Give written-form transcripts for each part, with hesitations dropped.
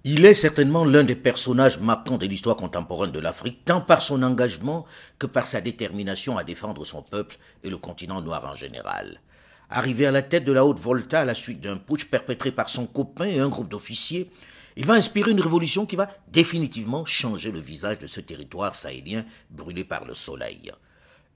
Il est certainement l'un des personnages marquants de l'histoire contemporaine de l'Afrique, tant par son engagement que par sa détermination à défendre son peuple et le continent noir en général. Arrivé à la tête de la Haute-Volta à la suite d'un putsch perpétré par son copain et un groupe d'officiers, il va inspirer une révolution qui va définitivement changer le visage de ce territoire sahélien brûlé par le soleil.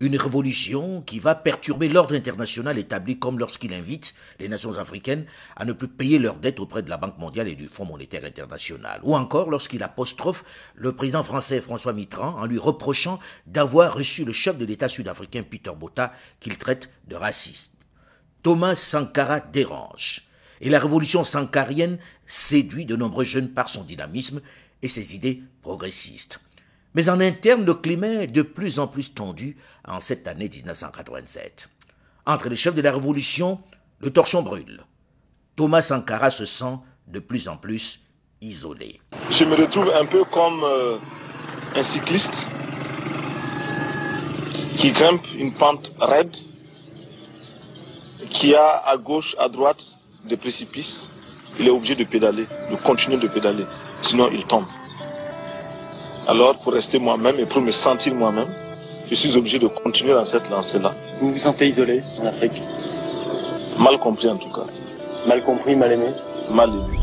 Une révolution qui va perturber l'ordre international établi, comme lorsqu'il invite les nations africaines à ne plus payer leurs dettes auprès de la Banque mondiale et du Fonds monétaire international. Ou encore lorsqu'il apostrophe le président français François Mitterrand en lui reprochant d'avoir reçu le chef de l'État sud-africain Peter Botha qu'il traite de raciste. Thomas Sankara dérange. Et la révolution sankarienne séduit de nombreux jeunes par son dynamisme et ses idées progressistes. Mais en interne, le climat est de plus en plus tendu en cette année 1987. Entre les chefs de la révolution, le torchon brûle. Thomas Sankara se sent de plus en plus isolé. Je me retrouve un peu comme un cycliste qui grimpe une pente raide, qui a à gauche, à droite des précipices. Il est obligé de pédaler, de continuer de pédaler, sinon il tombe. Alors, pour rester moi-même et pour me sentir moi-même, je suis obligé de continuer dans cette lancée-là. Vous vous sentez isolé en Afrique? Mal compris en tout cas. Mal compris, mal aimé? Mal aimé.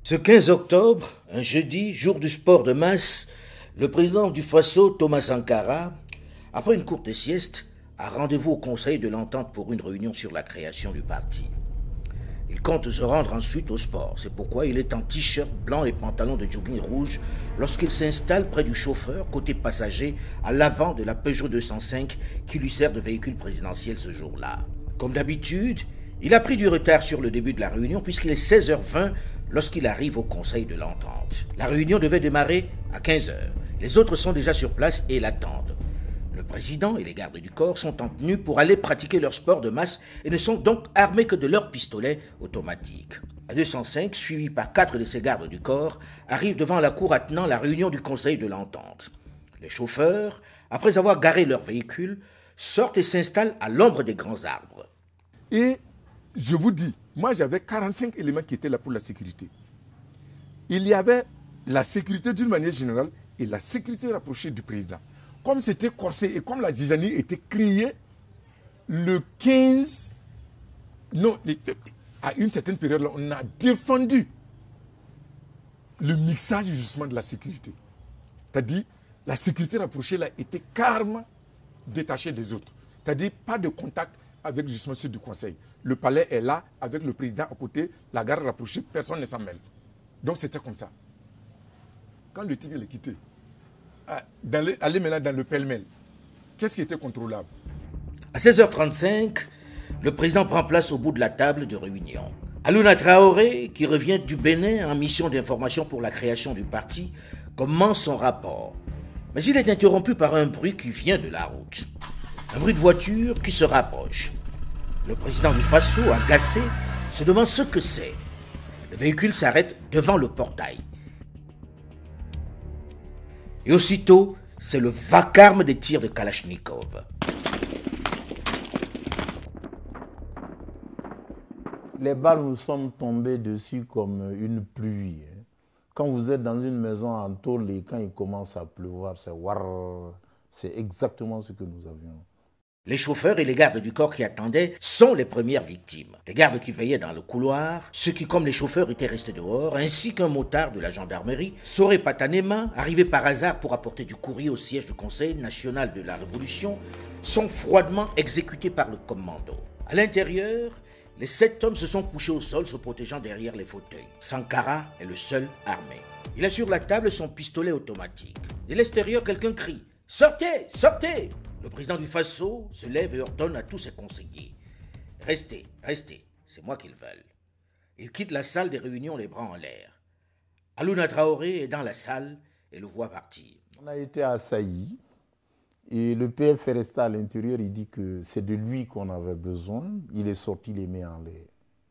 Ce 15 octobre, un jeudi, jour du sport de masse, le président du Faso, Thomas Sankara, après une courte sieste, a rendez-vous au Conseil de l'Entente pour une réunion sur la création du parti. Il compte se rendre ensuite au sport. C'est pourquoi il est en t-shirt blanc et pantalon de jogging rouge lorsqu'il s'installe près du chauffeur, côté passager, à l'avant de la Peugeot 205 qui lui sert de véhicule présidentiel ce jour-là. Comme d'habitude, il a pris du retard sur le début de la réunion puisqu'il est 16h20 lorsqu'il arrive au Conseil de l'Entente. La réunion devait démarrer à 15h. Les autres sont déjà sur place et l'attendent. Le président et les gardes du corps sont en tenue pour aller pratiquer leur sport de masse et ne sont donc armés que de leurs pistolets automatiques. La 205, suivi par 4 de ses gardes du corps, arrive devant la cour attenant la réunion du Conseil de l'Entente. Les chauffeurs, après avoir garé leur véhicule, sortent et s'installent à l'ombre des grands arbres. Et je vous dis, moi j'avais 45 éléments qui étaient là pour la sécurité. Il y avait la sécurité d'une manière générale et la sécurité rapprochée du président. Comme c'était corsé et comme la zizanie était créée le 15, non, à une certaine période, là, on a défendu le mixage justement de la sécurité. C'est-à-dire, la sécurité rapprochée là était carrément détachée des autres. C'est-à-dire, pas de contact avec justement ceux du conseil. Le palais est là, avec le président à côté, la garde rapprochée, personne ne s'en mêle. Donc c'était comme ça. Quand le type est quitté, aller maintenant dans le pêle-mêle, qu'est-ce qui était contrôlable? À 16h35, le président prend place au bout de la table de réunion. Alouna Traoré, qui revient du Bénin en mission d'information pour la création du parti, commence son rapport. Mais il est interrompu par un bruit qui vient de la route. Un bruit de voiture qui se rapproche. Le président du Faso, agacé, se demande ce que c'est. Le véhicule s'arrête devant le portail. Et aussitôt, c'est le vacarme des tirs de Kalachnikov. Les balles nous sont tombées dessus comme une pluie. Quand vous êtes dans une maison en tôle et quand il commence à pleuvoir, c'est warrrr. C'est exactement ce que nous avions. Les chauffeurs et les gardes du corps qui attendaient sont les premières victimes. Les gardes qui veillaient dans le couloir, ceux qui, comme les chauffeurs, étaient restés dehors, ainsi qu'un motard de la gendarmerie, Soré Patanema, arrivé par hasard pour apporter du courrier au siège du Conseil national de la Révolution, sont froidement exécutés par le commando. À l'intérieur, les 7 hommes se sont couchés au sol, se protégeant derrière les fauteuils. Sankara est le seul armé. Il a sur la table son pistolet automatique. De l'extérieur, quelqu'un crie « Sortez! Sortez !» Le président du Faso se lève et ordonne à tous ses conseillers. Restez, restez, c'est moi qu'ils veulent. Il quitte la salle des réunions les bras en l'air. Alouna Traoré est dans la salle et le voit partir. On a été assaillis et le PF est resté à l'intérieur. Il dit que c'est de lui qu'on avait besoin. Il est sorti les mains en l'air.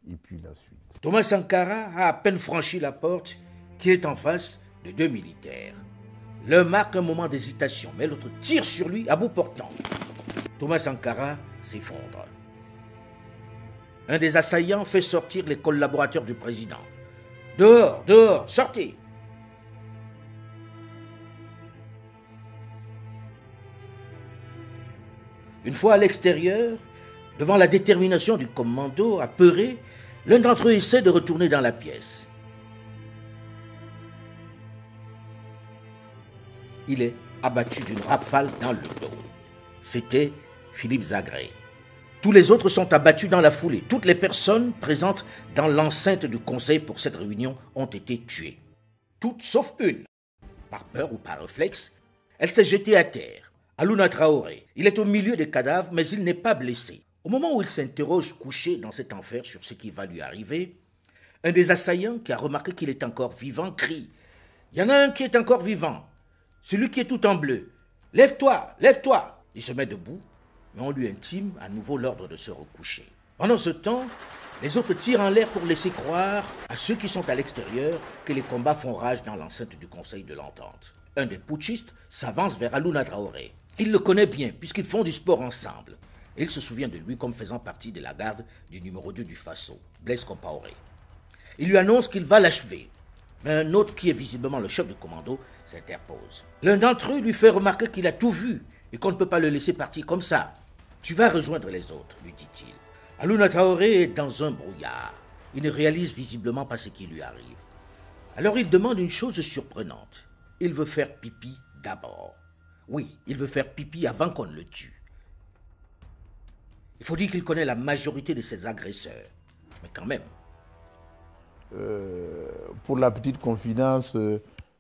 Et puis la suite. Thomas Sankara a à peine franchi la porte qui est en face de 2 militaires. L'un marque un moment d'hésitation, mais l'autre tire sur lui à bout portant. Thomas Sankara s'effondre. Un des assaillants fait sortir les collaborateurs du président. « Dehors, dehors, sortez !» Une fois à l'extérieur, devant la détermination du commando, apeuré, l'un d'entre eux essaie de retourner dans la pièce. Il est abattu d'une rafale dans le dos. C'était Philippe Zagré. Tous les autres sont abattus dans la foulée. Toutes les personnes présentes dans l'enceinte du conseil pour cette réunion ont été tuées. Toutes sauf une. Par peur ou par réflexe, elle s'est jetée à terre. Alouna Traoré, il est au milieu des cadavres, mais il n'est pas blessé. Au moment où il s'interroge couché dans cet enfer sur ce qui va lui arriver, un des assaillants qui a remarqué qu'il est encore vivant crie « Il y en a un qui est encore vivant, celui qui est tout en bleu. Lève-toi, lève-toi !» Il se met debout, mais on lui intime à nouveau l'ordre de se recoucher. Pendant ce temps, les autres tirent en l'air pour laisser croire à ceux qui sont à l'extérieur que les combats font rage dans l'enceinte du Conseil de l'Entente. Un des putschistes s'avance vers Alouna Traoré. Il le connaît bien puisqu'ils font du sport ensemble. Et il se souvient de lui comme faisant partie de la garde du numéro 2 du Faso, Blaise Compaoré. Il lui annonce qu'il va l'achever. Mais un autre qui est visiblement le chef du commando s'interpose. L'un d'entre eux lui fait remarquer qu'il a tout vu et qu'on ne peut pas le laisser partir comme ça. « Tu vas rejoindre les autres », lui dit-il. Alouna Traoré est dans un brouillard. Il ne réalise visiblement pas ce qui lui arrive. Alors il demande une chose surprenante. Il veut faire pipi d'abord. Oui, il veut faire pipi avant qu'on le tue. Il faut dire qu'il connaît la majorité de ses agresseurs. Mais quand même. Pour la petite confidence,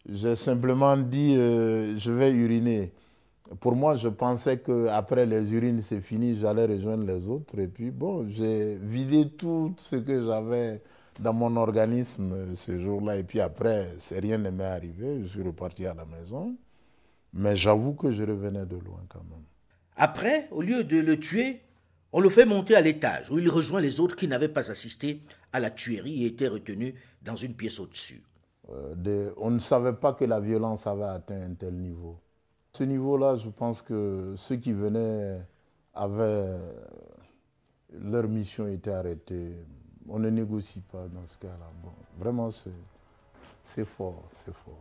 j'ai simplement dit je vais uriner. Pour moi, je pensais qu'après les urines, c'est fini, j'allais rejoindre les autres. Et puis, bon, j'ai vidé tout ce que j'avais dans mon organisme ce jour-là. Et puis après, rien ne m'est arrivé. Je suis reparti à la maison. Mais j'avoue que je revenais de loin quand même. Après, au lieu de le tuer, on le fait monter à l'étage où il rejoint les autres qui n'avaient pas assisté à la tuerie et étaient retenus dans une pièce au-dessus. On ne savait pas que la violence avait atteint un tel niveau. À ce niveau-là, je pense que ceux qui venaient avaient... Leur mission était arrêtée. On ne négocie pas dans ce cas-là. Bon, vraiment, c'est fort, c'est fort.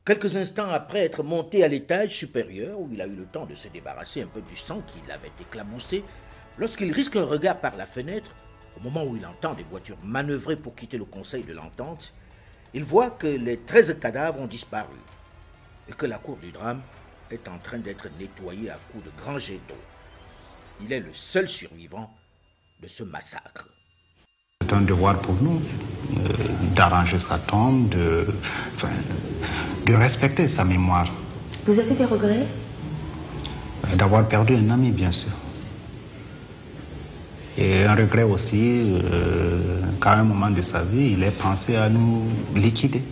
Quelques instants après être monté à l'étage supérieur, où il a eu le temps de se débarrasser un peu du sang qui l'avait éclaboussé, lorsqu'il risque un regard par la fenêtre, au moment où il entend des voitures manœuvrer pour quitter le Conseil de l'Entente, il voit que les 13 cadavres ont disparu et que la cour du drame est en train d'être nettoyée à coups de grands jets d'eau. Il est le seul survivant de ce massacre. C'est un devoir pour nous d'arranger sa tombe, de respecter sa mémoire. Vous avez des regrets? D'avoir perdu un ami, bien sûr. Et un regret aussi qu'à un moment de sa vie, il ait pensé à nous liquider.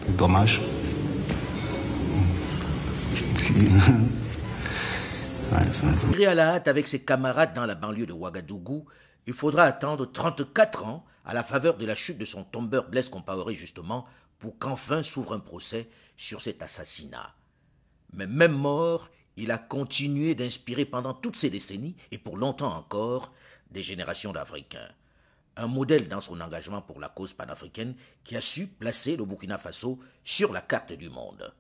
C'est dommage. Pris à la hâte avec ses camarades dans la banlieue de Ouagadougou, il faudra attendre 34 ans à la faveur de la chute de son tombeur Blaise Compaoré justement pour qu'enfin s'ouvre un procès sur cet assassinat. Mais même mort, il a continué d'inspirer pendant toutes ces décennies et pour longtemps encore des générations d'Africains. Un modèle dans son engagement pour la cause panafricaine qui a su placer le Burkina Faso sur la carte du monde.